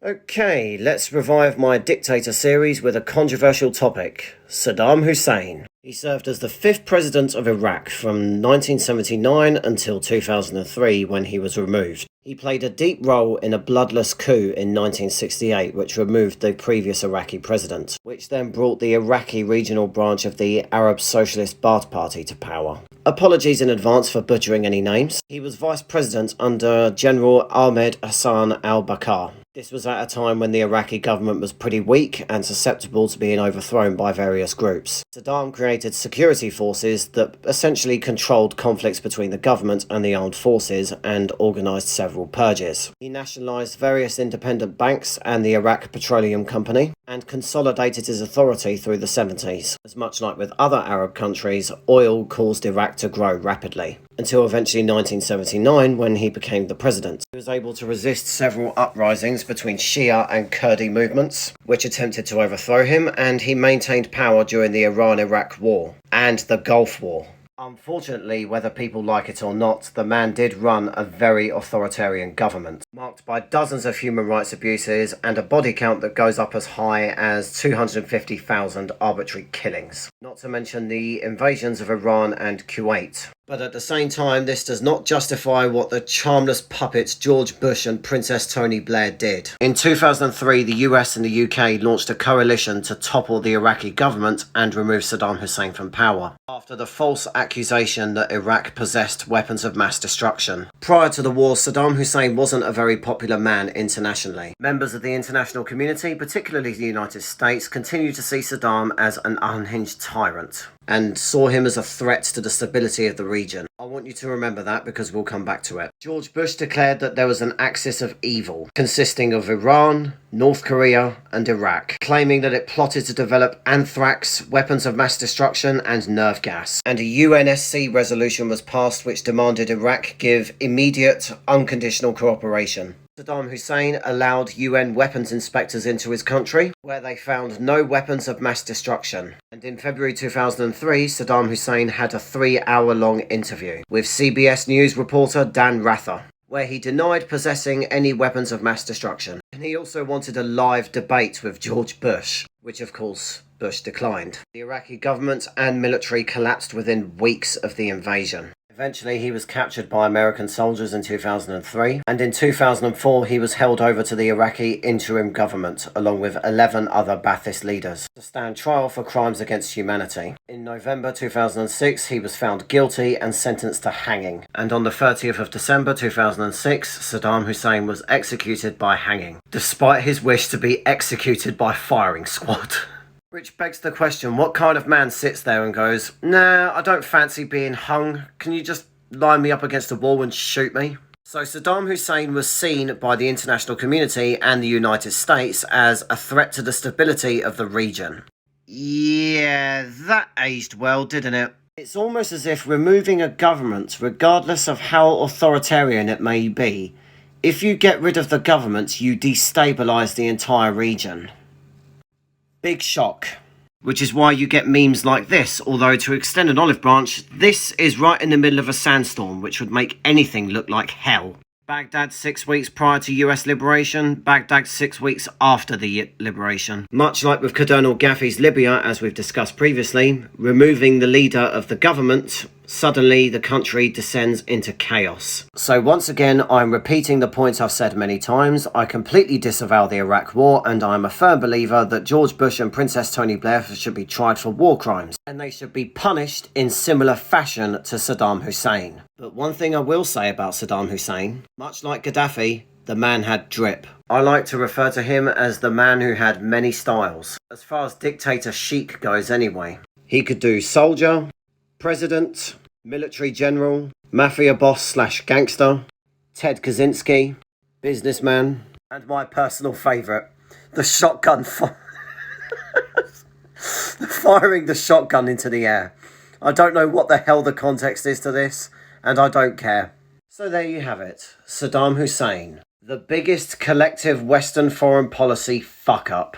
Okay, let's revive my dictator series with a controversial topic: Saddam Hussein. He served as the fifth president of Iraq from 1979 until 2003 when he was removed. He played a deep role in a bloodless coup in 1968 which removed the previous Iraqi president, which then brought the Iraqi regional branch of the Arab Socialist Ba'ath Party to power. Apologies in advance for butchering any names. He was vice president under General Ahmed Hassan al-Bakr. This was at a time when the Iraqi government was pretty weak and susceptible to being overthrown by various groups. Saddam created security forces that essentially controlled conflicts between the government and the armed forces and organised several purges. He nationalised various independent banks and the Iraq Petroleum Company and consolidated his authority through the 70s. As much like with other Arab countries, oil caused Iraq to grow rapidly, until eventually 1979 when he became the president. He was able to resist several uprisings between Shia and Kurdi movements, which attempted to overthrow him, and he maintained power during the Iran-Iraq War and the Gulf War. Unfortunately, whether people like it or not, the man did run a very authoritarian government, marked by dozens of human rights abuses and a body count that goes up as high as 250,000 arbitrary killings. Not to mention the invasions of Iran and Kuwait. But at the same time, this does not justify what the charmless puppets George Bush and Princess Tony Blair did. In 2003, the US and the UK launched a coalition to topple the Iraqi government and remove Saddam Hussein from power, after the false accusation that Iraq possessed weapons of mass destruction. Prior to the war, Saddam Hussein wasn't a very popular man internationally. Members of the international community, particularly the United States, continued to see Saddam as an unhinged tyrant and saw him as a threat to the stability of the region. I want you to remember that because we'll come back to it. George Bush declared that there was an axis of evil consisting of Iran, North Korea and Iraq, claiming that it plotted to develop anthrax, weapons of mass destruction and nerve gas. And a UNSC resolution was passed which demanded Iraq give immediate, unconditional cooperation. Saddam Hussein allowed UN weapons inspectors into his country, where they found no weapons of mass destruction. And in February 2003, Saddam Hussein had a 3-hour-long interview with CBS News reporter Dan Rather, where he denied possessing any weapons of mass destruction. And he also wanted a live debate with George Bush, which of course Bush declined. The Iraqi government and military collapsed within weeks of the invasion. Eventually, he was captured by American soldiers in 2003, and in 2004 he was held over to the Iraqi interim government, along with 11 other Ba'athist leaders, to stand trial for crimes against humanity. In November 2006, he was found guilty and sentenced to hanging, and on the 30th of December 2006, Saddam Hussein was executed by hanging, despite his wish to be executed by firing squad. Which begs the question, what kind of man sits there and goes, "Nah, I don't fancy being hung. Can you just line me up against a wall and shoot me?" So Saddam Hussein was seen by the international community and the United States as a threat to the stability of the region. Yeah, that aged well, didn't it? It's almost as if removing a government, regardless of how authoritarian it may be, if you get rid of the government, you destabilise the entire region. Big shock. Which is why you get memes like this, although to extend an olive branch, this is right in the middle of a sandstorm, which would make anything look like hell. Baghdad 6 weeks prior to US liberation, Baghdad 6 weeks after the liberation. Much like with Colonel Gaddafi's Libya, as we've discussed previously, removing the leader of the government, suddenly the country descends into chaos. So once again, I'm repeating the points I've said many times. I completely disavow the Iraq War, and I'm a firm believer that George Bush and Princess Tony Blair should be tried for war crimes, and they should be punished in similar fashion to Saddam Hussein. But one thing I will say about Saddam Hussein, much like Gaddafi, the man had drip. I like to refer to him as the man who had many styles, as far as dictator chic goes anyway. He could do soldier, president, military general, mafia boss / gangster, Ted Kaczynski, businessman, and my personal favourite, the shotgun firing the shotgun into the air. I don't know what the hell the context is to this, and I don't care. So there you have it, Saddam Hussein, the biggest collective Western foreign policy fuck-up.